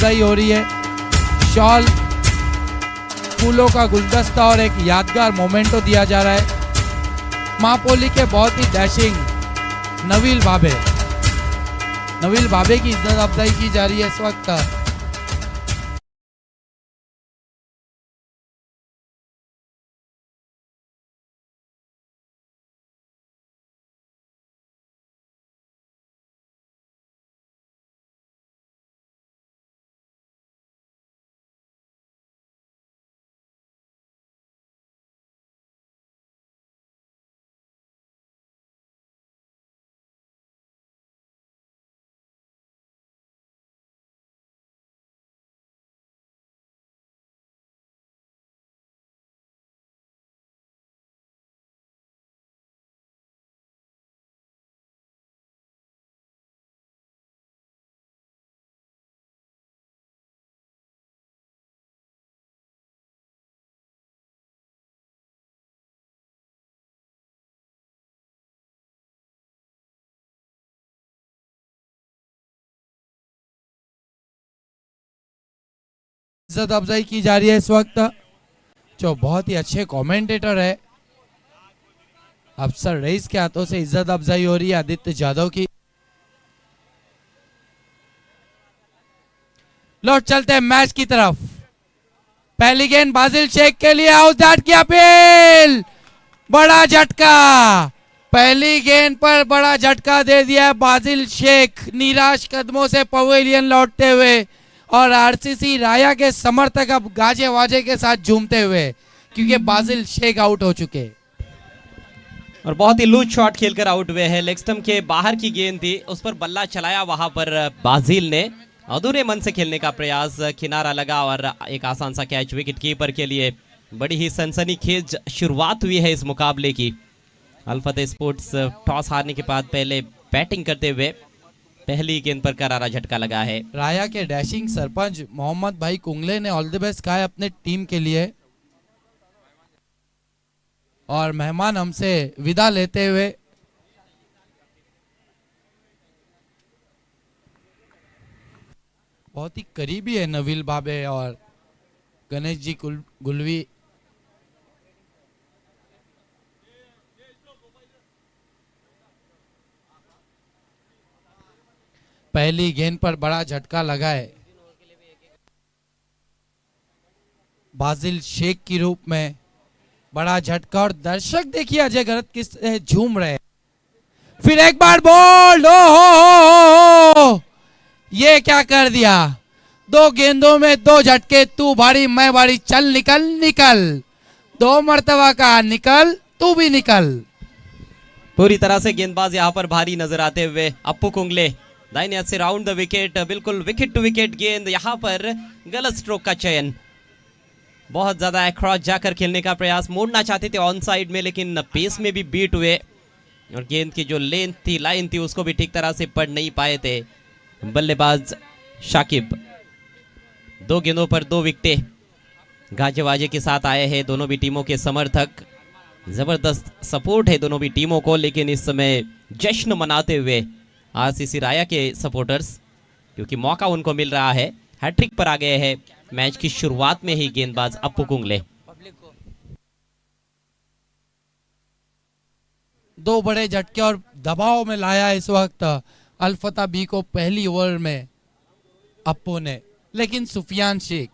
अफजाई हो रही है। शॉल, फूलों का गुलदस्ता और एक यादगार मोमेंटो दिया जा रहा है। महापोली के बहुत ही डैशिंग नवील भाभे की इज्जत अफजाई की जा रही है इस वक्त। इज्जत अफजाई की जा रही है इस वक्त, जो बहुत ही अच्छे कमेंटेटर है। अफसर रईस के हाथों से इज्जत अफजाई हो रही है आदित्य जादव की। लौट चलते हैं मैच की तरफ। पहली गेंद बाजिल शेख के लिए, हाउस डाट की अपील, बड़ा झटका। पहली गेंद पर बड़ा झटका दे दिया बाजिल शेख, निराश कदमों से पवेलियन लौटते हुए, और आरसीसी राया के समर्थक अब गाजे वाजे के साथ झूमते हुए, क्योंकि बाजिल शेख आउट हो चुके और बहुत ही लूज शॉट खेलकर आउट हुए हैं। लेग स्टंप के बाहर की गेंद थी, उस पर बल्ला चलाया वहां पर बाजिल ने। अधूरे मन से खेलने का प्रयास, किनारा लगा और एक आसान सा कैच विकेट कीपर के लिए। बड़ी ही सनसनीखेज शुरुआत हुई है इस मुकाबले की। अल फतेह स्पोर्ट्स टॉस हारने के बाद पहले बैटिंग करते हुए पहली गेंद पर करारा झटका लगा है। राया के डैशिंग सरपंच मोहम्मद भाई कुंगले ने ऑल द बेस्ट कहा है अपने टीम के लिए, और मेहमान हमसे विदा लेते हुए बहुत ही करीबी है नवील भाभे और गणेश जी गुलवी। पहली गेंद पर बड़ा झटका लगा है बाजिल शेख की रूप में, बड़ा झटका। और दर्शक देखिए अजय गरत किस झूम रहे हैं। फिर एक बार बोल्ड, हो ये क्या कर दिया। दो गेंदों में दो झटके, तू भारी मैं भारी, चल निकल निकल, दो मर्तबा का निकल, तू भी निकल। पूरी तरह से गेंदबाज यहां पर भारी नजर आते हुए अप्पू कुंगले दाहिने हाथ से राउंड द विकेट, बिल्कुल विकेट टू विकेट गेंद। यहां पर गलत स्ट्रोक का चयन, बहुत ज्यादा अक्रॉस जाकर खेलने का प्रयास, मोड़ना चाहते थे ऑन साइड में, लेकिन पेस में भी बीट हुए और गेंद की जो लेंथ थी, लाइन थी, उसको भी ठीक तरह से पढ़ नहीं पाए थे बल्लेबाज शाकिब। दो गेंदों पर दो विकेटें गाजे वाजे के साथ आए हैं दोनों भी टीमों के समर्थक। जबरदस्त सपोर्ट है दोनों भी टीमों को, लेकिन इस समय जश्न मनाते हुए आरसीसी राया के सपोर्टर्स, क्योंकि मौका उनको मिल रहा है। हैट्रिक पर आ गए हैं मैच की शुरुआत में ही गेंदबाज अप्पू कुंगले। दो बड़े झटके और दबाव में लाया इस वक्त अल्फता बी को पहली ओवर में अप्पू ने, लेकिन सुफियान शेख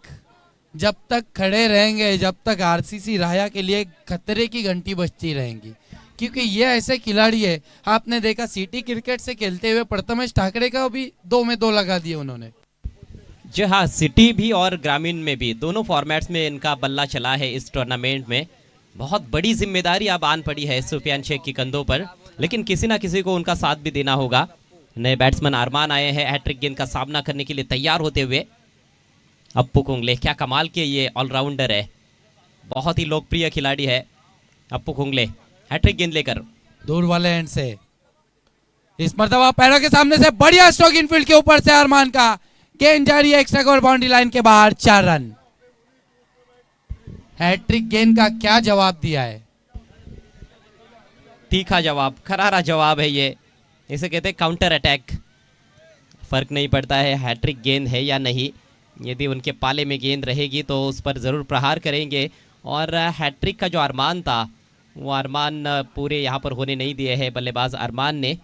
जब तक खड़े रहेंगे, जब तक आरसीसी राया के लिए खतरे की घंटी बजती रहेंगी, क्योंकि ये ऐसे खिलाड़ी है। आपने देखा सिटी क्रिकेट से खेलते हुए प्रथमेश ठाकरे का भी 2 में 2 लगा दिए उन्होंने। जी हाँ, सिटी भी और ग्रामीण में भी, दोनों फॉर्मेट्स में इनका बल्ला चला है इस टूर्नामेंट में। बहुत बड़ी जिम्मेदारी अब आन पड़ी है सुफियान शेख की कंधों पर, लेकिन किसी ना किसी को उनका साथ भी देना होगा। नए बैट्समैन अरमान आए हैं हैट्रिक गेंद का सामना करने के लिए तैयार होते हुए। अप्पू कुंगले क्या कमाल के ये ऑलराउंडर है, बहुत ही लोकप्रिय खिलाड़ी है अप्पू कुंगले। हैट्रिक गेंद लेकर दूर वाले एंड से इस मर्तबा पैरों के सामने से बढ़िया स्ट्रोक इनफील्ड के ऊपर से अरमान का, गेंद जारी है एक्स्ट्रा कवर बाउंड्री लाइन के बाहर, 4 रन। हैट्रिक गेंद का क्या जवाब दिया है, तीखा जवाब, करारा जवाब है ये, इसे कहते हैं काउंटर अटैक। फर्क नहीं पड़ता है हैट्रिक गेंद है या नहीं, यदि उनके पाले में गेंद रहेगी तो उस पर ज़रूर प्रहार करेंगे। और हैट्रिक का जो अरमान था वो अरमान पूरे यहाँ पर होने नहीं दिए है बल्लेबाज अरमान ने।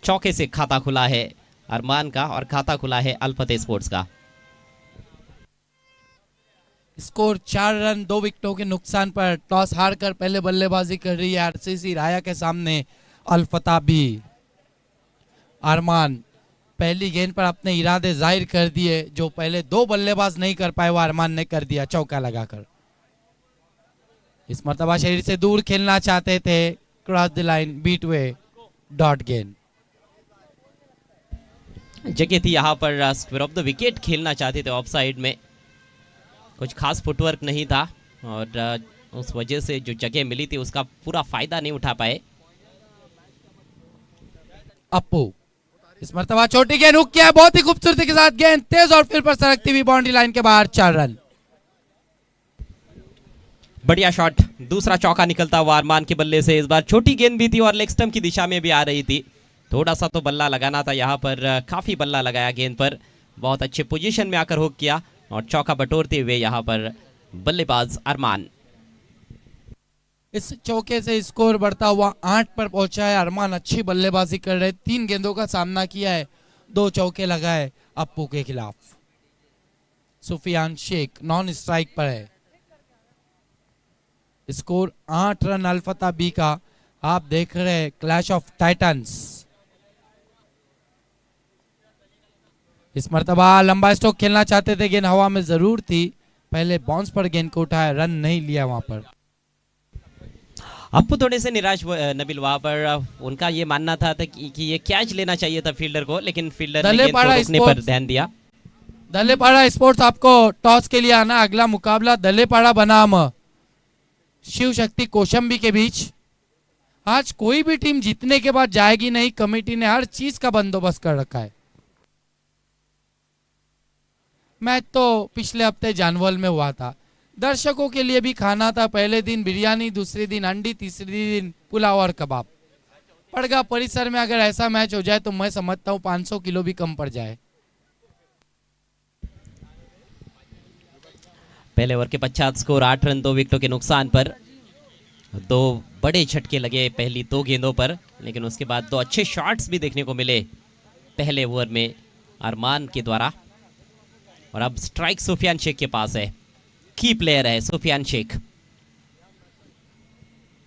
चौके से खाता खुला है अरमान का और खाता खुला है अल फतेह स्पोर्ट्स का। स्कोर 4 रन 2 विकेटों के नुकसान पर टॉस हारकर पहले बल्लेबाजी कर रही है आरसीसी राया के सामने अल फतेह बी। अरमान पहली गेंद पर अपने इरादे जाहिर कर दिए, जो पहले 2 बल्लेबाज नहीं कर पाए वो अरमान ने कर दिया चौका लगाकर। इस मर्तबा शरीर से दूर खेलना चाहते थे, cross the line, beat way, dot गेंद। जगह थी यहाँ पर स्क्वायर ऑफ द विकेट खेलना चाहते थे ऑफ साइड में, कुछ खास फुटवर्क नहीं था और उस वजह से जो जगह मिली थी उसका पूरा फायदा नहीं उठा पाए। अप्पू इस मर्तबा छोटी गेंद हुक किया, बहुत ही खूबसूरती के साथ गेंद तेज और फिर पर सरकती हुई बाउंड्री लाइन के बाहर, 4 रन। बढ़िया शॉट, दूसरा चौका निकलता हुआ अरमान के बल्ले से। इस बार छोटी गेंद भी थी और लेग स्टंप की दिशा में भी आ रही थी। थोड़ा सा तो बल्ला लगाना था यहाँ पर, काफी बल्ला लगाया गेंद पर, बहुत अच्छे पोजीशन में आकर हुक किया और चौका बटोरते हुए यहाँ पर बल्लेबाज अरमान। इस चौके से स्कोर बढ़ता हुआ 8 पर पहुंचा है। अरमान अच्छी बल्लेबाजी कर रहे, 3 गेंदों का सामना किया है, 2 चौके लगाए अप्पू के खिलाफ। सुफियान शेख नॉन स्ट्राइक पर है। स्कोर 8 रन अल फतेह बी का। आप देख रहे हैं क्लैश ऑफ टाइटंस। इस मर्तबा लंबा स्ट्रोक खेलना चाहते थे, गेंद हवा में जरूर थी, पहले बाउंस पर गेंद को उठाया, रन नहीं लिया वहां पर। अप्पू थोड़े से निराश नबील, वहां पर उनका ये मानना था कि ये कैच लेना चाहिए था फील्डर को, लेकिन फील्डर ने गेंद को रोकने पर ध्यान दिया। दल्लेपाड़ा स्पोर्ट्स आपको टॉस के लिए आना। अगला मुकाबला दल्लेपाड़ा बनाम शिव शक्ति कौशंबी के बीच। आज कोई भी टीम जीतने के बाद जाएगी नहीं, कमेटी ने हर चीज का बंदोबस्त कर रखा है। मैच तो पिछले हफ्ते जानवल में हुआ था, दर्शकों के लिए भी खाना था। पहले दिन बिरयानी, दूसरे दिन अंडी, तीसरे दिन पुलाव और कबाब। पड़गा परिसर में अगर ऐसा मैच हो जाए तो मैं समझता हूँ 500 किलो भी कम पड़ जाए। पहले ओवर के पश्चात स्कोर 8 रन 2 विकेटों के नुकसान पर। 2 बड़े झटके लगे पहली 2 गेंदों पर, लेकिन उसके बाद 2 अच्छे शॉट्स भी देखने को मिले पहले ओवर में अरमान के द्वारा। और अब स्ट्राइक सुफियान शेख के पास है, की प्लेयर है सुफियान शेख।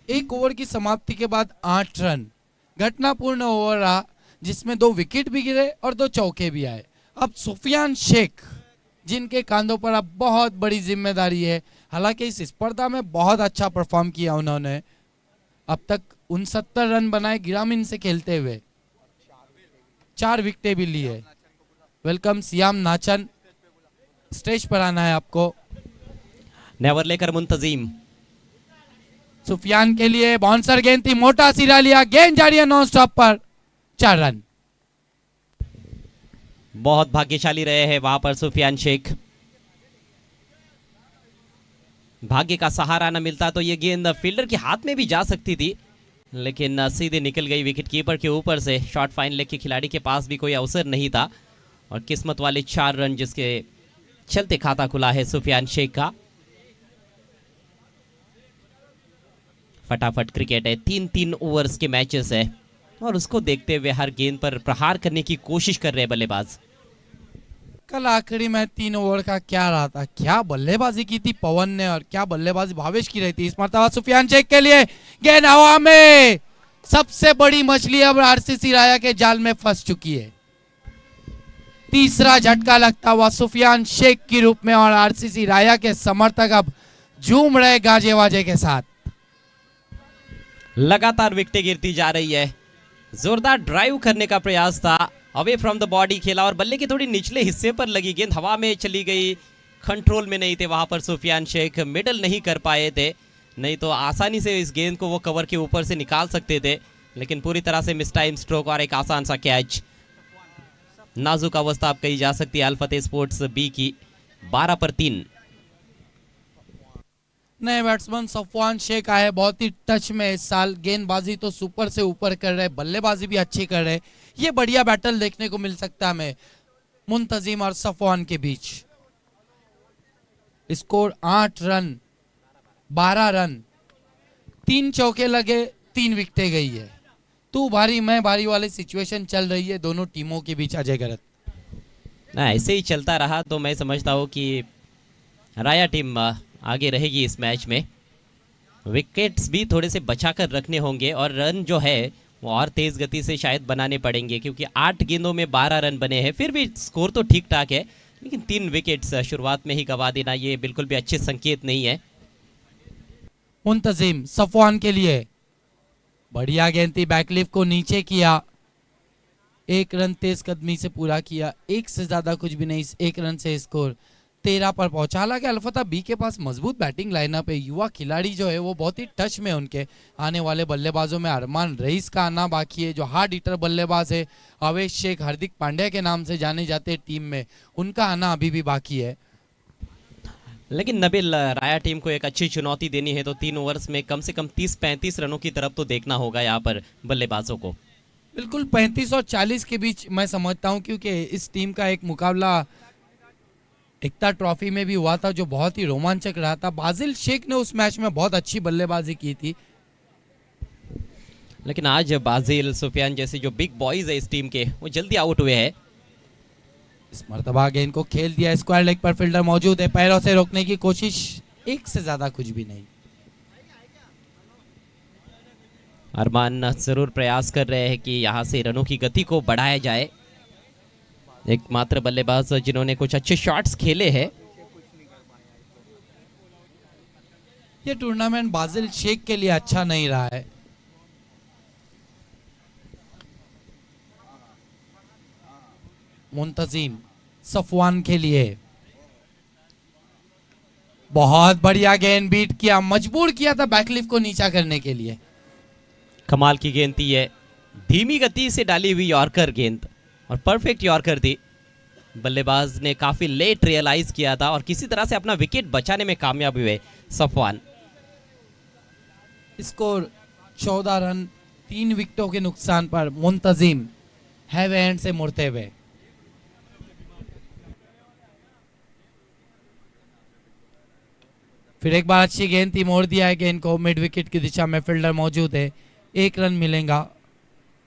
1 ओवर की समाप्ति के बाद 8 रन घटनापूर्ण ओवर रहा, जिसमें 2 विकेट भी गिरे और 2 चौके भी आए। अब सुफियान शेख जिनके कांधों पर अब बहुत बड़ी जिम्मेदारी है, हालांकि इस स्पर्धा में बहुत अच्छा परफॉर्म किया उन्होंने। अब तक 69 रन बनाए ग्रामीण से खेलते हुए, 4 विकेटें भी ली है। वेलकम सियाम नाचन, स्टेज पर आना है आपको। नेवर लेकर मुंतजीम। सुफियान के लिए बाउंसर गेंद थी, मोटा सिरा लिया, गेंद जारी है नॉन स्टॉप पर, 4 रन। बहुत भाग्यशाली रहे हैं वहां पर सुफियान शेख। भाग्य का सहारा न मिलता तो ये गेंद फील्डर के हाथ में भी जा सकती थी, लेकिन सीधे निकल गई विकेट कीपर के ऊपर से। शॉट फाइन लेग के खिलाड़ी के पास भी कोई अवसर नहीं था और किस्मत वाले 4 रन जिसके चलते खाता खुला है सुफियान शेख का। फटाफट क्रिकेट है, 3-3 ओवर्स के मैचेस है और उसको देखते हुए हर गेंद पर प्रहार करने की कोशिश कर रहे हैं बल्लेबाज। कल आखिरी में 3 ओवर का क्या रहा था, क्या बल्लेबाजी की थी पवन ने और क्या बल्लेबाजी भावेश की रही थी। इस मर्तबा सुफियान शेख के लिए गेंद हवा में, सबसे बड़ी मछली अब आरसीसी राया के जाल में फंस चुकी है। तीसरा झटका लगता हुआ सुफियान शेख के रूप में और आरसीसी राया के समर्थक अब झूम रहे गाजे वाजे के साथ। लगातार विकेटें गिरती जा रही है, जोरदार ड्राइव करने का प्रयास था, अवे फ्रॉम द बॉडी खेला और बल्ले के थोड़ी निचले हिस्से पर लगी गेंद, हवा में चली गई, कंट्रोल में नहीं थे वहां पर सुफियान शेख, मिडल नहीं कर पाए थे, नहीं तो आसानी से इस गेंद को वो कवर के ऊपर से निकाल सकते थे, लेकिन पूरी तरह से मिस टाइम स्ट्रोक और एक आसान सा कैच। नाजुक अवस्था अब कही जा सकती है अल फतेह स्पोर्ट्स बी की। 12 पर 3। नए बैट्समैन सफवान शेख आए, बहुत ही टच में इस साल, गेंदबाजी तो सुपर से ऊपर कर रहे, बल्लेबाजी भी अच्छी कर रहे। ये बढ़िया बैटल देखने को मिल सकता है हमें। मुंतजिम और सफवान के बीच। स्कोर 8 रन 12 रन, 3 चौके लगे, 3 विकेटें गई है। तू भारी मैं भारी वाली सिचुएशन चल रही है दोनों टीमों के बीच अजय गरत। ना ऐसे ही चलता रहा तो मैं समझता हूँ कि राया टीम आगे रहेगी इस मैच में। विकेट्स भी थोड़े से बचा कर रखने होंगे और रन जो है वो और तेज गति से शायद बनाने पड़ेंगे, क्योंकि 8 गेंदों में 12 रन बने हैं। फिर भी स्कोर तो ठीक ठाक है, लेकिन 3 विकेट्स शुरुआत में ही गवा देना ये बिल्कुल भी अच्छे संकेत नहीं है। मुंतजिम सफवान के लिए बढ़िया गेंद थी, बैकलिफ को नीचे किया, 1 रन तेज कदमी से पूरा किया। 1 से ज्यादा कुछ भी नहीं, 1 रन से स्कोर 13 पर पहुंचा। हालांकि अल्फता बी के पास मजबूत बैटिंग लाइनअप है, युवा खिलाड़ी जो है वो बहुत ही टच में उनके। आने वाले बल्लेबाजों में अरमान रईस का आना बाकी है, जो हार्ड हिटर बल्लेबाज है। अवेश शेख, हार्दिक पांड्या के नाम से जाने जाते टीम में, उनका आना अभी भी बाकी है। लेकिन नबिल, राया टीम को एक अच्छी चुनौती देनी है तो 3 ओवर्स में कम से कम 30-35 रनों की तरफ तो देखना होगा यहाँ पर बल्लेबाजों को। बिल्कुल 35 और 40 के बीच मैं समझता हूं, क्योंकि इस टीम का एक मुकाबला एकता ट्रॉफी में भी हुआ था जो बहुत ही रोमांचक रहा था। बाजिल शेख ने उस मैच में बहुत अच्छी बल्लेबाजी की थी, लेकिन आज बाजिल, सुफियान जैसे जो बिग बॉयज है इस टीम के, वो जल्दी आउट हुए हैं। इस मर्तबा गेंद को खेल दिया, स्क्वायर लेग पर फील्डर मौजूद है, पैरों से रोकने की कोशिश, 1 से ज्यादा कुछ भी नहीं। अरमान जरूर प्रयास कर रहे हैं कि यहाँ से रनों की गति को बढ़ाया जाए। एकमात्र बल्लेबाज जिन्होंने कुछ अच्छे शॉट्स खेले हैं। ये टूर्नामेंट बाजिल शेख के लिए अच्छा नहीं रहा है। मुंतजिम सफवान के लिए बहुत बढ़िया गेंद, बीट किया, मजबूर किया था बैकलिफ को नीचा करने के लिए। कमाल की गेंद थी है, धीमी गति से डाली हुई यॉर्कर गेंद और परफेक्ट यॉर्कर थी। बल्लेबाज ने काफी लेट रियलाइज किया था और किसी तरह से अपना विकेट बचाने में कामयाब हुए सफवान। स्कोर 14 रन 3 विकेटों के नुकसान पर मुंतजिम हैव एंड से मुड़ते हुए। फिर एक बार अच्छी गेंद थी, मोड़ दिया है गेंद को, मिड विकेट की दिशा में फील्डर मौजूद है, 1 रन मिलेगा,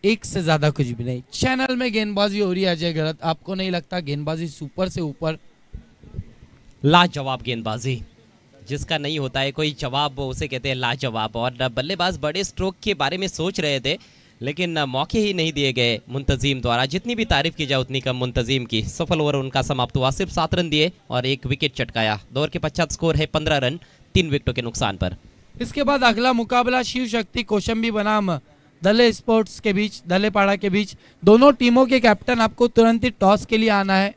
1 से ज्यादा कुछ भी नहीं। चैनल में गेंदबाजी हो रही है अजय गरत, आपको नहीं लगता गेंदबाजी सुपर से ऊपर? लाजवाब गेंदबाजी, जिसका नहीं होता है कोई जवाब, उसे कहते हैं लाजवाब। और बल्लेबाज बड़े स्ट्रोक के बारे में सोच रहे थे, लेकिन मौके ही नहीं दिए गए मुंतजिम द्वारा। जितनी भी तारीफ की जाए उतनी कम मुंतजिम की। सफल ओवर उनका समाप्त हुआ, सिर्फ 7 रन दिए और 1 विकेट चटकाया। 2 ओवर के पश्चात स्कोर है 15 रन 3 विकेटों के नुकसान पर। इसके बाद अगला मुकाबला शिव शक्ति कौशंबी बनाम दले स्पोर्ट्स के बीच, दलेपाड़ा के बीच। दोनों टीमों के कैप्टन आपको तुरंत ही टॉस के लिए आना है।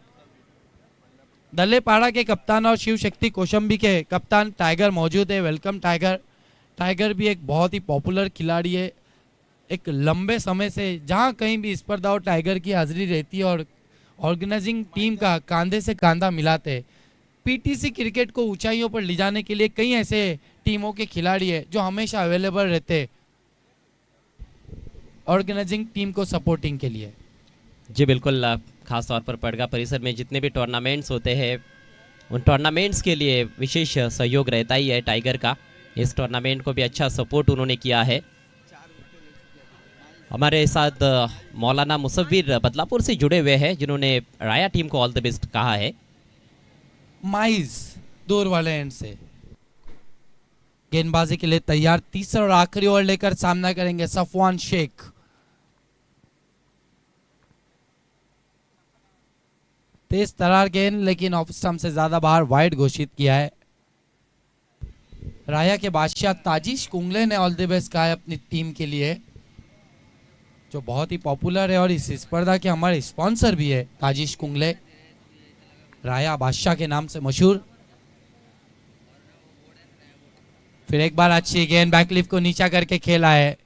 दलेपाड़ा के कप्तान और शिव शक्ति कौशंबी के कप्तान टाइगर मौजूद है। Welcome tiger. टाइगर भी एक बहुत ही पॉपुलर खिलाड़ी है। एक लंबे समय से जहां कहीं भी स्पर्धा हो टाइगर की हाजिरी रहती है और ऑर्गेनाइजिंग टीम का कांधे से कांधा मिलाते हैं। पीटीसी क्रिकेट को ऊंचाइयों पर ले जाने के लिए कई ऐसे टीमों के खिलाड़ी है जो हमेशा अवेलेबल रहते हैं ऑर्गेनाइजिंग टीम को सपोर्टिंग के लिए। जी बिल्कुल, खास तौर पर पड़गा परिसर में जितने भी टूर्नामेंट्स होते हैं उन टूर्नामेंट्स के लिए विशेष सहयोग रहता ही है टाइगर का। इस टूर्नामेंट को भी अच्छा सपोर्ट उन्होंने किया है। हमारे साथ मौलाना मुसव्विर बदलापुर से जुड़े हुए हैं, जिन्होंने राया टीम को ऑल द बेस्ट कहा है। माइज दूर वाले एंड से गेंदबाजी के लिए तैयार। तीसरा और आखिरी ओवर लेकर सामना करेंगे सफवान शेख। तेज तरार गेंद, लेकिन ऑफ स्टंप से ज्यादा बाहर, वाइड घोषित किया है। राया के बादशाह ताजिश कुंगले ने ऑल द बेस्ट कहा है अपनी टीम के लिए, जो बहुत ही पॉपुलर है और इस स्पर्धा के हमारे स्पॉन्सर भी है। ताजिश कुंगले राया बादशाह के नाम से मशहूर। फिर एक बार अच्छी गेंद, बैकलिफ को नीचा करके खेला है,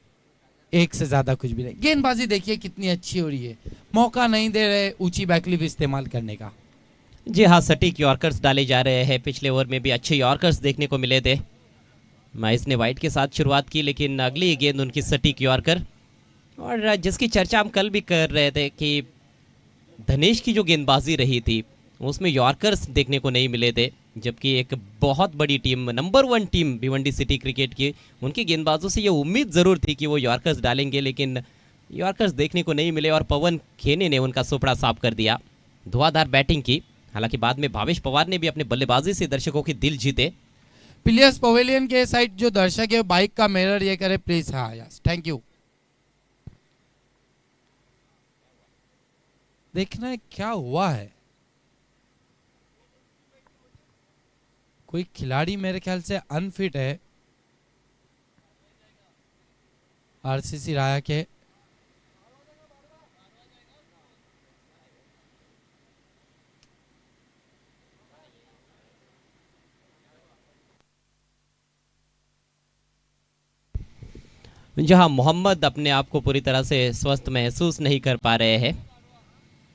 1 से ज्यादा कुछ भी नहीं। गेंदबाजी देखिए कितनी अच्छी हो रही है, मौका नहीं दे रहे ऊंची बैकलिफ इस्तेमाल करने का। जी हाँ, सटीक यॉर्कर्स डाले जा रहे हैं। पिछले ओवर में भी अच्छे यॉर्कर्स देखने को मिले थे। माइस ने वाइट के साथ शुरुआत की, लेकिन अगली गेंद उनकी सटीक यॉर्कर, और जिसकी चर्चा हम कल भी कर रहे थे कि धनेश की जो गेंदबाजी रही थी उसमें यॉर्कर्स देखने को नहीं मिले थे, जबकि एक बहुत बड़ी team, number 1 team Bhiwandi city cricket की, उनकी गेंदबाजों से ये उम्मीद ज़रूर थी कि वो यॉर्कर्स डालेंगे, लेकिन यॉर्कर्स देखने को नहीं मिले और पवन खेने ने उनका सुपड़ा साफ कर दिया। धुआंधार बैटिंग की, हालांकि बाद में भावेश पवार ने भी अपने बल्लेबाजी से दर्शकों के दिल जीते। प्लेयर्स पवेलियन के साइड जो दर्शक है बाइक का मिरर ये करे प्लीज। हाँ यस, थैंक यू। देखना है क्या हुआ है। कोई खिलाड़ी मेरे ख्याल से अनफिट है आरसीसी राया के। जहां मोहम्मद अपने आप को पूरी तरह से स्वस्थ महसूस नहीं कर पा रहे हैं।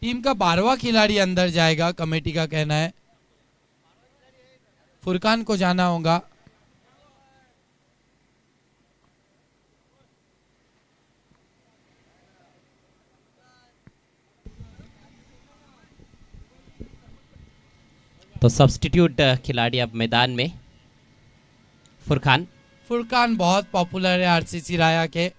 टीम का 12वां खिलाड़ी अंदर जाएगा, कमेटी का कहना है। फुरकान को जाना होगा। तो सब्स्टिट्यूट खिलाड़ी अब मैदान में। फुरकान बहुत पॉपुलर है आरसीसी राया के।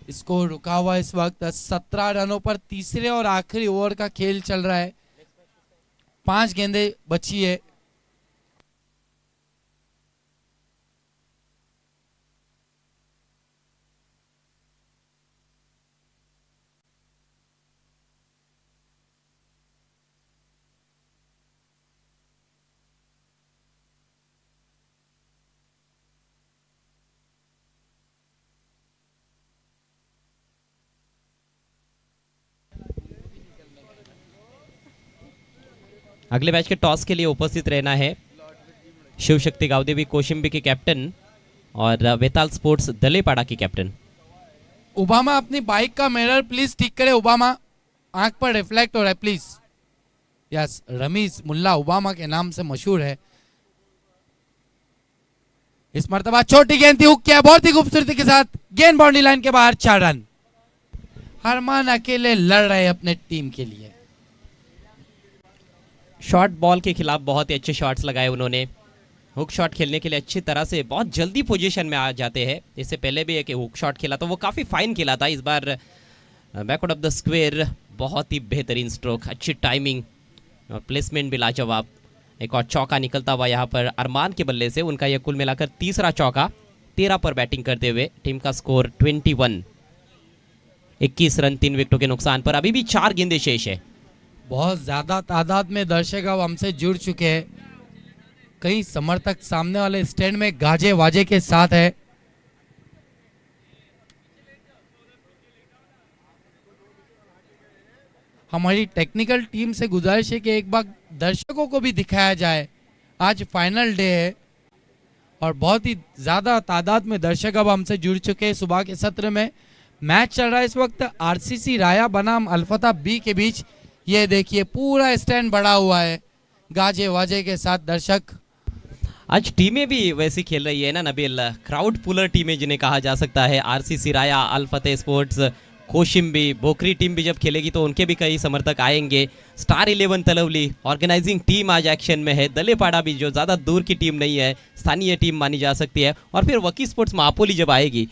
इसको रुका हुआ इस वक्त 17 रनों पर तीसरे और आखिरी ओवर का खेल चल रहा है। 5 गेंदें बची है। अगले मैच के टॉस के लिए उपस्थित रहना है शिव शक्ति गावदेवी कोशिम्बी के कैप्टन और वेताल स्पोर्ट्स दलेपाड़ा के कैप्टन। ओबामा अपनी बाइक का मिरर प्लीज ठीक करे। ओबामा आंख पर रिफ्लेक्ट हो रहा है please. Yes, Ramiz Mulla Obama के नाम से मशहूर है। इस मर्तबा छोटी गेंद थी, हुक किया बहुत ही खूबसूरती के साथ। गेंद बाउंड्री लाइन के बाहर, 4 रन। हरमान अकेले लड़ रहे अपने टीम के लिए। शॉर्ट बॉल के खिलाफ बहुत ही अच्छे शॉट्स लगाए उन्होंने। हुक शॉट खेलने के लिए अच्छी तरह से बहुत जल्दी पोजीशन में आ जाते हैं। इससे पहले भी एक हुक शॉट खेला था, वो काफ़ी फाइन खेला था। इस बार बैकवर्ड ऑफ द स्क्वायर बहुत ही बेहतरीन स्ट्रोक, अच्छी टाइमिंग और प्लेसमेंट भी लाजवाब। एक और चौका निकलता हुआ यहाँ पर अरमान के बल्ले से। उनका यह कुल मिलाकर तीसरा चौका। 13 पर बैटिंग करते हुए टीम का स्कोर 21। 21 रन 3 विकेटों के नुकसान पर। अभी भी 4 गेंदें शेष है। बहुत ज्यादा तादाद में दर्शक अब हमसे जुड़ चुके हैं। कई समर्थक सामने वाले स्टैंड में गाजे वाजे के साथ है। हमारी टेक्निकल टीम से गुजारिश है कि एक बार दर्शकों को भी दिखाया जाए। आज फाइनल डे है और बहुत ही ज्यादा तादाद में दर्शक अब हमसे जुड़ चुके हैं। सुबह के सत्र में मैच चल रहा है इस वक्त आरसीसी राया बनाम अल्फता बी के बीच। ये देखिए पूरा स्टैंड बड़ा हुआ है गाजे वाजे के साथ। दर्शक आज टीमें भी वैसी खेल रही है ना नबील, क्राउड पुलर टीमें जिन्हें कहा जा सकता है। आरसीसी राया, अल्फते स्पोर्ट्स, कोशिम्बी, बोकरी टीम भी जब खेलेगी तो उनके भी कई समर्थक आएंगे। स्टार 11 तलवली ऑर्गेनाइजिंग टीम आज एक्शन में है। दलेपाड़ा भी जो ज़्यादा दूर की टीम नहीं है, स्थानीय टीम मानी जा सकती है। और फिर वकी स्पोर्ट्स मापोली जब आएगी,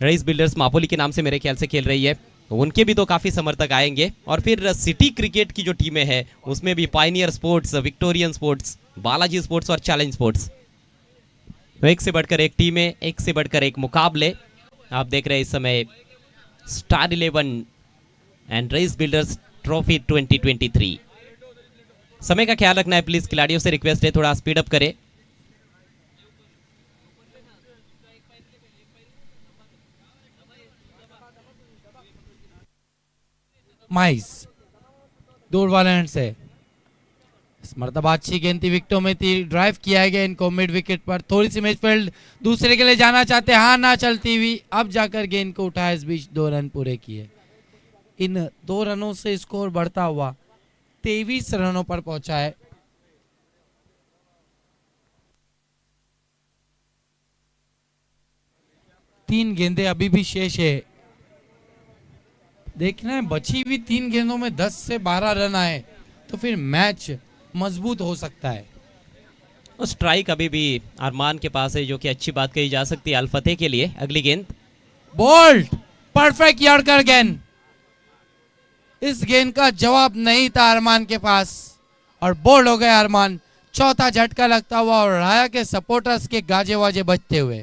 रईस बिल्डर्स मापोली के नाम से मेरे ख्याल से खेल रही है, उनके भी तो काफ़ी समर्थक आएंगे। और फिर सिटी क्रिकेट की जो टीमें हैं उसमें भी Pioneer sports, Victorian sports, Balaji sports और चैलेंज स्पोर्ट्स। तो एक से बढ़कर एक टीमें, एक से बढ़कर एक मुकाबले। आप देख रहे हैं इस समय star 11 and Rais builders trophy 2023। समय का ख्याल रखना है प्लीज, खिलाड़ियों से रिक्वेस्ट है थोड़ा स्पीड अप करें। माइस दूर वाले एंड से इस मर्तबा अच्छी गेंद थी, विकेटों में थी। ड्राइव किया गया इनको मिड विकेट पर। थोड़ी सी मिडफील्ड दूसरे के लिए जाना चाहते, हाँ ना चलती हुई। अब जाकर गेंद को उठाया, इस बीच 2 रन पूरे किए। इन 2 रनों से स्कोर बढ़ता हुआ 23 रनों पर पहुंचा है। 3 गेंदें अभी भी शेष है। देखना है बची हुई 3 गेंदों में 10 से 12 रन आए तो फिर मैच मजबूत हो सकता है। और स्ट्राइक अभी भी अरमान के पास है, जो कि अच्छी बात कही जा सकती है अल-फतेह के लिए। अगली गेंद बोल्ड, परफेक्ट यॉर्कर गेंद। इस गेंद का जवाब नहीं था अरमान के पास और बोल्ड हो गए अरमान। चौथा झटका लगता हुआ और राया के सपोर्टर्स के गाजे वाजे बजते हुए।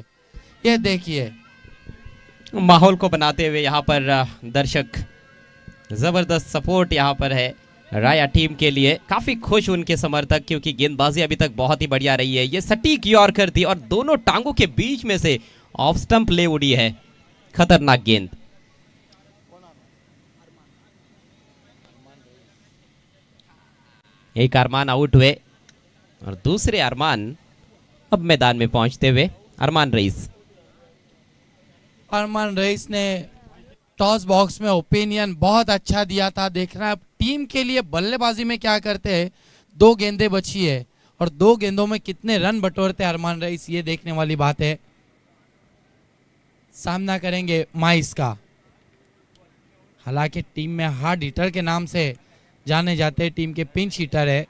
ये देखिए माहौल को बनाते हुए यहाँ पर दर्शक, जबरदस्त सपोर्ट यहाँ पर है राया टीम के लिए। काफी खुश उनके समर्थक, क्योंकि गेंदबाजी अभी तक बहुत ही बढ़िया रही है। ये सटीक यॉर्कर थी और दोनों टांगों के बीच में से ऑफ स्टंप ले उड़ी है। खतरनाक गेंद। एक अरमान आउट हुए और दूसरे अरमान अब मैदान में पहुंचते हुए। अरमान रईस ने टॉस बॉक्स में ओपिनियन बहुत अच्छा दिया था। देखना है टीम के लिए बल्लेबाजी में क्या करते हैं। 2 गेंदें बची है और 2 गेंदों में कितने रन बटोरते अरमान रईस, ये देखने वाली बात है। सामना करेंगे माइस का। हालांकि टीम में हार्ड हिटर के नाम से जाने जाते हैं, टीम के पिंच हिटर है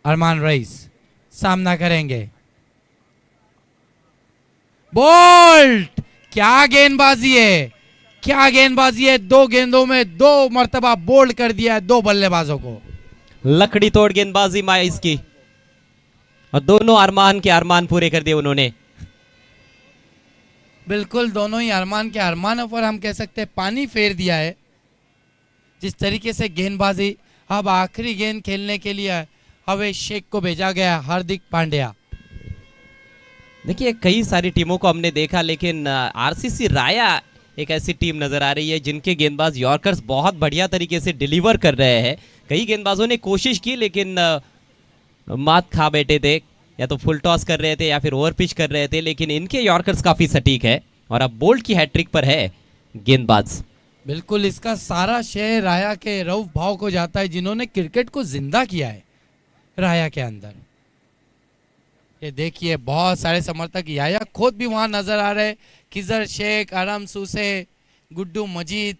अरमान रईस। सामना करेंगे बोल्ट। क्या गेंदबाजी है, क्या गेंदबाजी है। 2 गेंदों में 2 मर्तबा बोल्ड कर दिया है 2 बल्लेबाजों को। लकड़ी तोड़ गेंदबाजी माइस की और दोनों अरमान के अरमान पूरे कर दिए उन्होंने। बिल्कुल दोनों ही अरमान के अरमानों पर हम कह सकते हैं पानी फेर दिया है। जिस तरीके से गेंदबाजी। अब आखिरी गेंद खेलने के लिए अवेश शेख को भेजा गया, हार्दिक पांड्या। देखिए कई सारी टीमों को हमने देखा, लेकिन आरसीसी राया एक ऐसी टीम नजर आ रही है जिनके गेंदबाज यॉर्कर्स बहुत बढ़िया तरीके से डिलीवर कर रहे हैं। कई गेंदबाजों ने कोशिश की लेकिन मात खा बैठे थे, या तो फुल टॉस कर रहे थे या फिर ओवर पिच कर रहे थे, लेकिन इनके यॉर्कर्स काफी सटीक है और अब बोल्ट की हैट्रिक पर है गेंदबाज। बिल्कुल इसका सारा श्रेय राया के रऊफ भाव को जाता है, जिन्होंने क्रिकेट को जिंदा किया है राया के अंदर। ये देखिए बहुत सारे समर्थक याया खुद भी वहां नजर आ रहे। खिजर शेख, आराम सूसे, गुड्डू मजीद,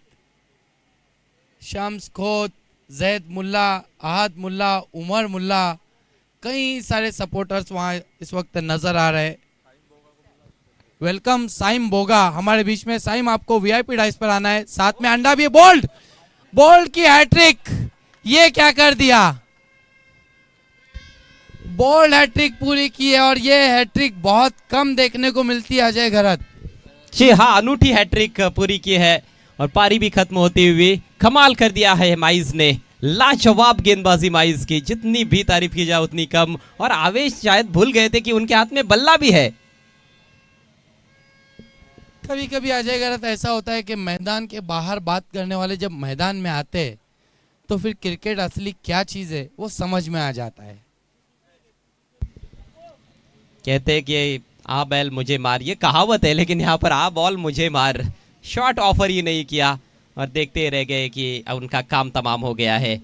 शम्स खोत, जैद मुल्ला, आहद मुल्ला, उमर मुल्ला, कई सारे सपोर्टर्स वहां इस वक्त नजर आ रहे। वेलकम साइम बोगा हमारे बीच में। साइम आपको वीआईपी डाइस पर आना है, साथ में अंडा भी है। बोल्ड, बोल्ड की हैट्रिक। ये क्या कर दिया, बोल्ड हैट्रिक पूरी की है और ये हैट्रिक बहुत कम देखने को मिलती है अजय घरत। जी हाँ, अनूठी हैट्रिक पूरी की है और पारी भी खत्म होती हुई। कमाल कर दिया है माइज ने, लाजवाब गेंदबाजी माइज की, जितनी भी तारीफ की जाए उतनी कम। और आवेश शायद भूल गए थे कि उनके हाथ में बल्ला भी है। कभी कभी अजय घरत ऐसा होता है कि मैदान के बाहर बात करने वाले जब मैदान में आते हैं तो फिर क्रिकेट असली क्या चीज है वो समझ में आ जाता है। कहते हैं कि आ बैल मुझे मार, ये कहावत है, लेकिन यहाँ पर आ बॉल मुझे मार। शॉट ऑफर ही नहीं किया और देखते रह गए कि अब उनका काम तमाम हो गया है।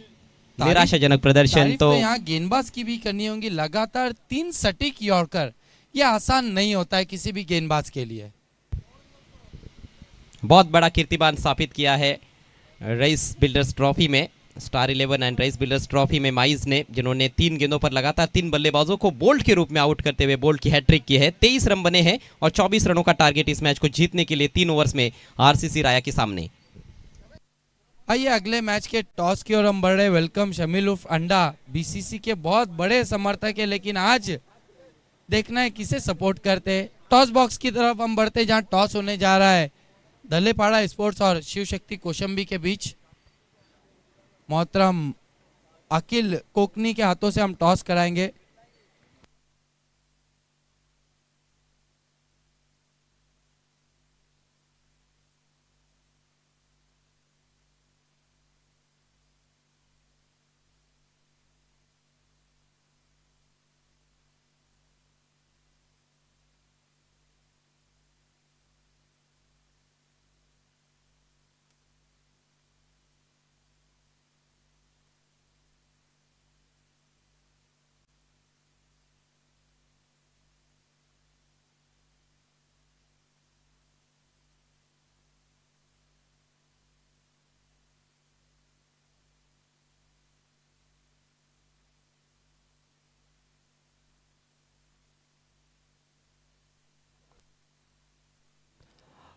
निराशाजनक प्रदर्शन। तो यहाँ गेंदबाज की भी करनी होगी। लगातार 3 सटीक यॉर्कर, यह आसान नहीं होता है किसी भी गेंदबाज के लिए। बहुत बड़ा कीर्तिमान स्थापित किया है रईस बिल्डर्स ट्रॉफी में, star 11 and Rais builders trophy में माइज ने, जिन्होंने 3 गेंदों पर लगातार 3 बल्लेबाजों को बोल्ट के रूप में आउट करते हुए बोल्ट की हैट्रिक की है। 23 रन बने हैं और 24 रनों का टारगेट इस मैच को जीतने के लिए 3 ओवर्स में आरसीसी राया के सामने। आइए अगले मैच के टॉस की ओर हम बढ़ रहे। वेलकम शमील उर्फ अंडा, बीसीसी के बहुत बड़े समर्थक है, लेकिन आज देखना है किसे सपोर्ट करते हैं। टॉस बॉक्स की तरफ हम बढ़ते जहां टॉस होने जा रहा है धलेपाड़ा स्पोर्ट्स और शिव शक्ति कौशंबी के बीच। मोहतरम अकिल कोकनी के हाथों से हम टॉस कराएंगे।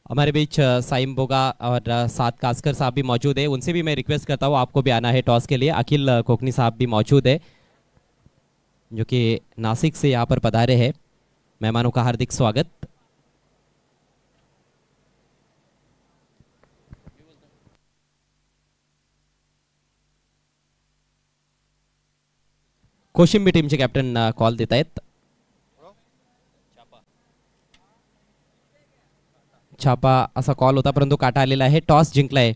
हमारे बीच साइम बोगा और सात कास्कर साहब भी मौजूद है, उनसे भी मैं रिक्वेस्ट करता हूँ आपको भी आना है टॉस के लिए। अखिल कोकनी साहब भी मौजूद है जो कि नासिक से यहाँ पर पधारे हैं। मेहमानों का हार्दिक स्वागत। कोशिंबी टीमचे कॅप्टन कॉल देत आहेत। छापा असा कॉल होता परंतु काटा आलेला आहे। टॉस जिंकलाय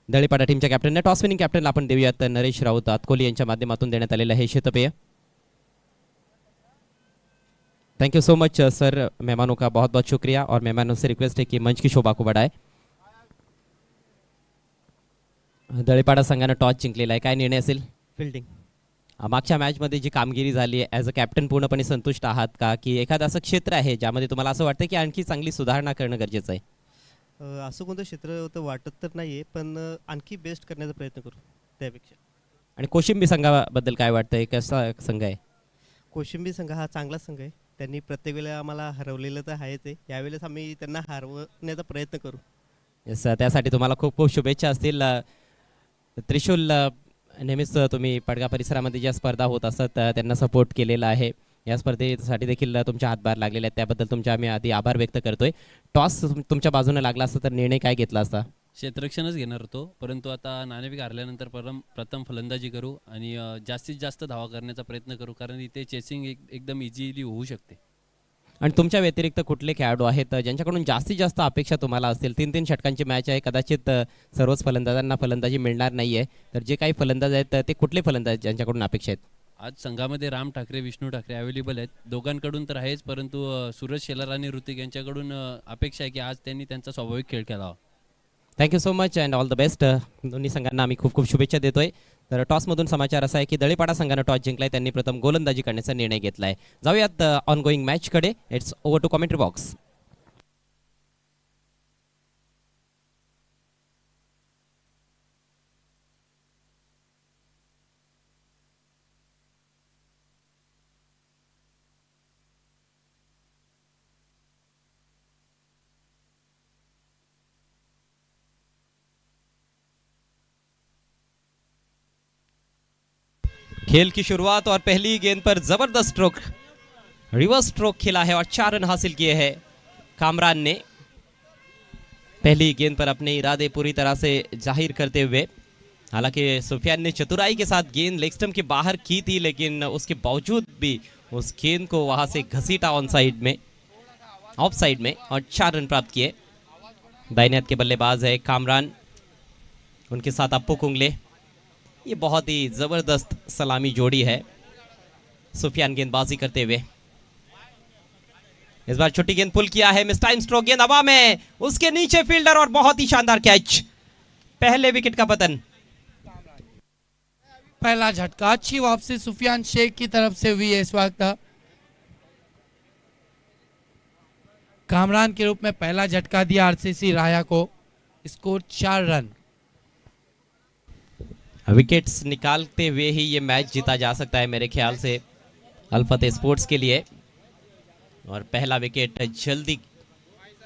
दळीपाडा टीमच्या कॅप्टनने। टॉस विनिंग कॅप्टन आपण देऊयात नरेश राऊत अतकोली यांच्या माध्यमातून देण्यात आलेलं आहे शीतपेय। Thank you so much sir. मेहमानों का बहुत बहुत शुक्रिया और मेहमानों से रिक्वेस्ट है कि मंच की शोभा को बढ़ाए। दळीपाडा संघाने टॉस जिंकलेला आहे, काय निर्णय असेल? फिल्डिंग मागच्या मॅचमध्ये जी कामगिरी झाली आहे ॲज अ कॅप्टन पूर्णपणे संतुष्ट आहात का, की एखादं असं क्षेत्र आहे ज्यामध्ये तुम्हाला असं वाटतं की आणखी चांगली सुधारणा करणं गरजेचं आहे? असं कोणतं क्षेत्र तर वाटत तर नाही आहे, पण आणखी बेस्ट करण्याचा प्रयत्न करू त्यापेक्षा. आणि कोशिंबी संघाबद्दल काय वाटतंय, कसा संघ आहे? कोशिंबी संघ हा चांगला संघ आहे. त्यांनी प्रत्येक वेळेला आम्हाला हरवलेलं तर आहेच आहे. यावेळेस आम्ही त्यांना हरवण्याचा प्रयत्न करू. येस, त्यासाठी तुम्हाला खूप खूप शुभेच्छा असतील. त्रिशूल नेहमीच तुम्ही पडगा परिसरामध्ये ज्या स्पर्धा होत असतात त्यांना सपोर्ट केलेला आहे. या स्पर्धेसाठी देखील तुमच्या हातभार लागलेले आहेत, त्याबद्दल तुमचे आम्ही आधी आभार व्यक्त करतोय. टॉस तुमच्या बाजूने लागला असता तर निर्णय काय घेतला असता? क्षेत्ररक्षणच घेणार होतो, परंतु आता नाणेफेक हारल्यानंतर प्रथम फलंदाजी करू आणि जास्तीत जास्त धावा करण्याचा प्रयत्न करू, कारण इथे चेसिंग एकदम इझिली होऊ शकते. आणि तुमच्या व्यतिरिक्त कुठले खेळाडू आहेत ज्यांच्याकडून जास्तीत जास्त अपेक्षा तुम्हाला असतील? 3-3 षटकांची मॅच आहे, कदाचित सर्वच फलंदाजांना फलंदाजी मिळणार नाही आहे, तर जे काही फलंदाज आहेत ते कुठले फलंदाज ज्यांच्याकडून अपेक्षा आहेत? आज संघामध्ये राम ठाकरे, विष्णू ठाकरे अवेलेबल आहेत. दोघांकडून तर आहेच, परंतु सूरज शेलार आणि ऋतिक यांच्याकडून अपेक्षा आहे की आज त्यांनी त्यांचा स्वाभाविक खेळ खेळावा. Thank you so much and all the best. दोन्ही संघांना आम्ही खूप खूप शुभेच्छा देतोय. तर टॉसमधून समाचार असा आहे की दळीपाडा संघानं टॉस जिंकलाय, त्यांनी प्रथम गोलंदाजी करण्याचा निर्णय घेतलाय. जाऊयात ऑन गोईंग मॅचकडे. It's over to commentary box. खेल की शुरुआत और पहली गेंद पर जबरदस्त स्ट्रोक, रिवर्स स्ट्रोक खेला है और 4 रन हासिल किए हैं कामरान ने। पहली गेंद पर अपने इरादे पूरी तरह से जाहिर करते हुए, हालांकि सुफियान ने चतुराई के साथ गेंद लेग स्टंप के बाहर की थी, लेकिन उसके बावजूद भी उस गेंद को वहां से घसीटा ऑन साइड में, ऑफ साइड में, और 4 रन प्राप्त किए। दाहिने हाथ के बल्लेबाज है कामरान, उनके साथ अप्पू कुंगले। ये बहुत ही जबरदस्त सलामी जोड़ी है। सुफियान गेंदबाजी करते हुए इस बार छोटी गेंद पुल किया है, मिस टाइम स्ट्रोक, गेंद हवा में, उसके नीचे फील्डर और बहुत ही शानदार कैच। पहले विकेट का पतन। पहला झटका, अच्छी वापसी सुफियान शेख की तरफ से हुई है इस वक्त। कामरान के रूप में पहला झटका दिया आरसीसी राया को। Score 4 run. विकेट्स निकालते हुए ही ये मैच जीता जा सकता है मेरे ख्याल से अल्फत स्पोर्ट्स के लिए। और पहला विकेट जल्दी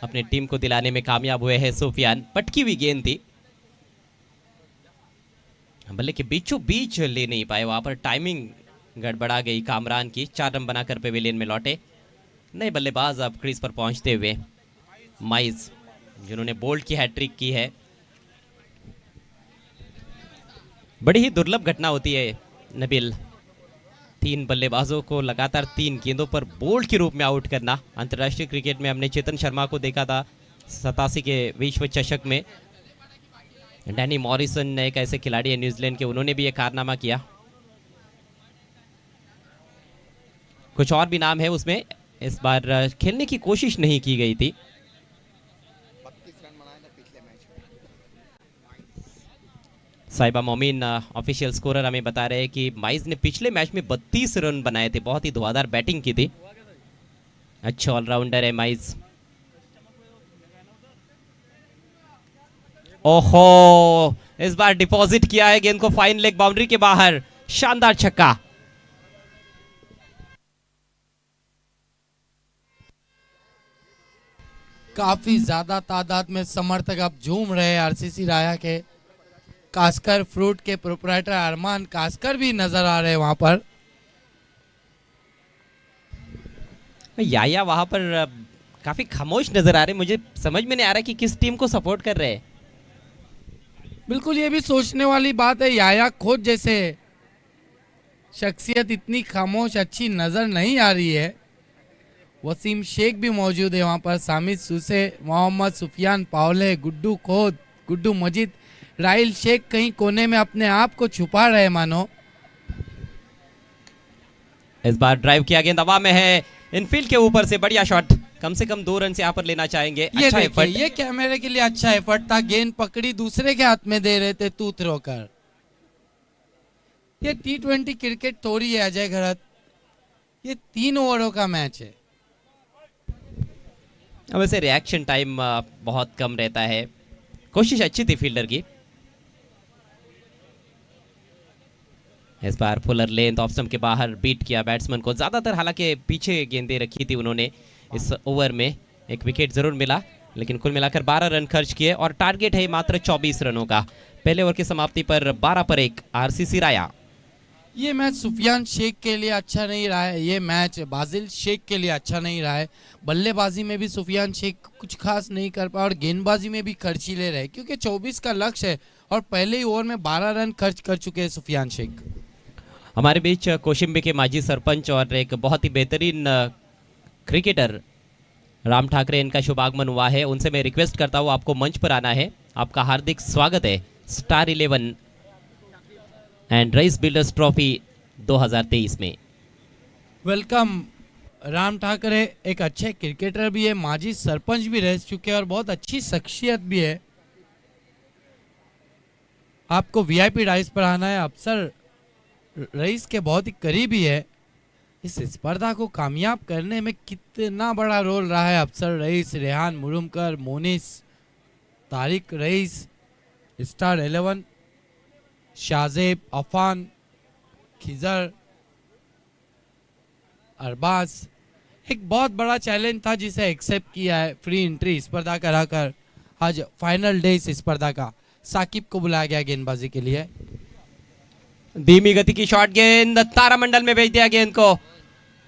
अपने टीम को दिलाने में कामयाब हुए हैं सुफियान। पटकी हुई गेंद थी, बल्ले के बीचों बीच ले नहीं पाए, वहां पर टाइमिंग गड़बड़ा गई कामरान की। 4 रन बनाकर पेविलियन में लौटे नए बल्लेबाज अब क्रीज पर पहुंचते हुए माइज, जिन्होंने बोल्ट की हैट्रिक की है। बड़ी ही दुर्लभ घटना होती है नबील, 3 बल्लेबाजों को लगातार 3 गेंदों पर बोल्ट के रूप में आउट करना। अंतर्राष्ट्रीय क्रिकेट में हमने चेतन शर्मा को देखा था 87 के विश्व चषक में। डैनी मॉरिसन एक ऐसे खिलाड़ी है न्यूजीलैंड के, उन्होंने भी ये कारनामा किया। कुछ और भी नाम है उसमें। इस बार खेलने की कोशिश नहीं की गई थी। साहिबा मोमिन ऑफिशियल स्कोरर हमें बता रहे हैं कि माइज ने पिछले मैच में 32 रन बनाए थे, बहुत ही धुआंधार बैटिंग की थी। अच्छा ऑलराउंडर है माइज। ओहो, इस बार डिपॉजिट किया है गेंद को फाइन लेग बाउंड्री के बाहर। शानदार छक्का। काफी ज्यादा तादाद में समर्थक अब झूम रहे हैं आरसीसी राया के। कास्कर फ्रूट के प्रोपराइटर अरमान कास्कर भी नजर आ रहे हैं वहां पर। याया वहां पर काफी खामोश नजर आ रहे, मुझे समझ में नहीं आ रहा कि किस टीम को सपोर्ट कर रहे हैं। बिल्कुल ये भी सोचने वाली बात है, याया खुद जैसे शख्सियत इतनी खामोश अच्छी नजर नहीं आ रही है। वसीम शेख भी मौजूद है वहां पर, सामिद सुसे, मोहम्मद सुफियान पावले, गुड्डू खोद, गुड्डू मजीद, राइल शेख कहीं कोने में अपने आप को छुपा रहे मानो। इस बार ड्राइव किया, गेंद हवा में है, इनफील्ड के ऊपर से बढ़िया शॉट, कम से कम 2 रन से यहाँ पर लेना चाहेंगे। ये अच्छा देखिए, एफर्ट। ये कैमरे के लिए अच्छा एफर्ट था। गेंद पकड़ी दूसरे के हाथ में दे रहे थे तू थ्रो कर। ये T20 क्रिकेट थोड़ी है अजय घरत, ये 3 ओवरों का मैच है। अब वैसे रिएक्शन टाइम बहुत कम रहता है। कोशिश अच्छी थी फील्डर की। इस बार फुलर लेंथ ऑफ स्टंप के बाहर बीट किया बैट्समैन को, ज्यादातर हालांकि पीछे गेंदें रखी थी उन्होंने। इस ओवर में एक विकेट जरूर मिला, लेकिन कुल मिलाकर 12 रन खर्च किए और टारगेट है मात्र 24 रनों का। पहले ओवर की समाप्ति पर 12 पर 1 आरसीसी राया। ये मैच सुफियान शेख के लिए अच्छा नहीं रहा है, ये मैच बाजिल शेख के लिए अच्छा नहीं रहा है। बल्लेबाजी में भी सुफियान शेख कुछ खास नहीं कर पाया और गेंदबाजी में भी खर्चीले रहे, क्योंकि 24 का लक्ष्य है और पहले ही ओवर में 12 रन खर्च कर चुके हैं सुफियान शेख। हमारे बीच कौशिम्बी के माजी सरपंच और एक बहुत ही बेहतरीन क्रिकेटर राम ठाकरे, इनका शुभागमन हुआ है। उनसे मैं रिक्वेस्ट करता हूँ आपको मंच पर आना है। आपका हार्दिक स्वागत है star 11 and Rais builders trophy 2023 में। वेलकम। राम ठाकरे एक अच्छे क्रिकेटर भी है, माजी सरपंच भी रह चुके हैं और बहुत अच्छी शख्सियत भी है। आपको वीआईपी डाइस पर आना है। अफसर रईस के बहुत ही करीबी है। इस स्पर्धा को कामयाब करने में कितना बड़ा रोल रहा है अफसर rice, Rehan Murumkar, Monis, Tariq rice, star 11, Shahzeb, Affan, Khizr, Arbaaz. एक बहुत बड़ा चैलेंज था जिसे एक्सेप्ट किया है, फ्री एंट्री स्पर्धा कराकर। आज फाइनल डे इस स्पर्धा का। साकिब को बुलाया गया गेंदबाजी के लिए। धीमी गति की शॉट गेंद तारामंडल में भेज दिया, गेंद को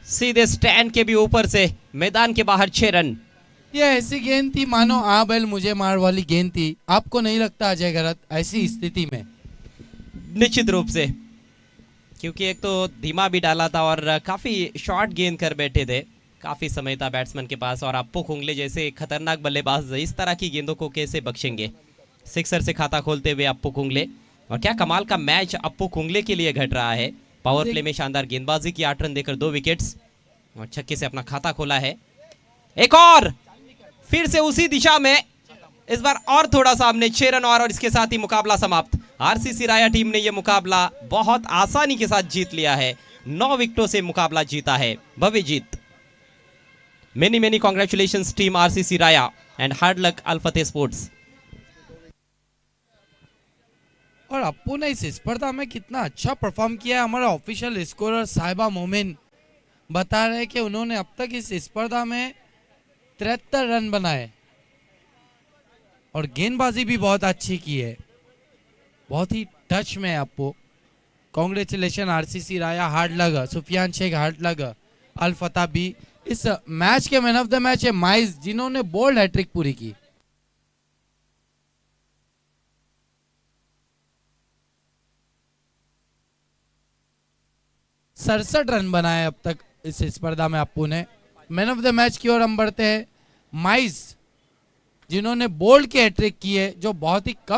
सीधे स्टैंड के भी ऊपर से मैदान के बाहर 6 रन। ये ऐसी गेंद थी मानो आ बैल मुझे मार वाली गेंद थी। आपको नहीं लगता अजय घरत ऐसी स्थिति में? निश्चित रूप से, क्योंकि एक तो धीमा भी डाला था और काफी शॉर्ट गेंद कर बैठे थे। काफी समय था बैट्समैन के पास और अप्पू कुंगले जैसे खतरनाक बल्लेबाज इस तरह की गेंदों को कैसे बख्शेंगे। सिक्सर से खाता खोलते हुए अप्पू कुंगले, और क्या कमाल का मैच अप्पू कुंगले के लिए घट रहा है। पावर प्ले में शानदार गेंदबाजी की, 8 रन देकर 2 विकेट्स और छक्के से अपना खाता खोला है। एक और फिर से उसी दिशा में, इस बार और थोड़ा सा हमने 6 रन और इसके साथ ही मुकाबला समाप्त। आरसीसी राया टीम ने यह मुकाबला बहुत आसानी के साथ जीत लिया है। 9 विकेटों से मुकाबला जीता है, भव्य जीत। Many congratulations team RCC Raya and hard luck Al Fateh sports. और अप्पू ने इस स्पर्धा में कितना अच्छा परफॉर्म किया है। हमारा ऑफिशियल स्कोरर साहिबा मोमिन बता रहे हैं कि उन्होंने अब तक इस स्पर्धा में 73 रन बनाए और गेंदबाजी भी बहुत अच्छी की है। बहुत ही टच में है अप्पू। कांग्रेचुलेशन आरसीसी राया, हार्ड लग, सुफियान शेख हार्ड लग, अल फतेह भी। इस मैच के मैन ऑफ द मैच है माइज, जिन्होंने बोल्ड हैट्रिक पूरी की। 67 रन बनाए अब तक इस स्पर्धा में अप्पू ने। मैन ऑफ द मैच की ओर हम बढ़ते हैं माइज, जिन्होंने बोल्ड की हैट्रिक की है, जो बहुत ही कम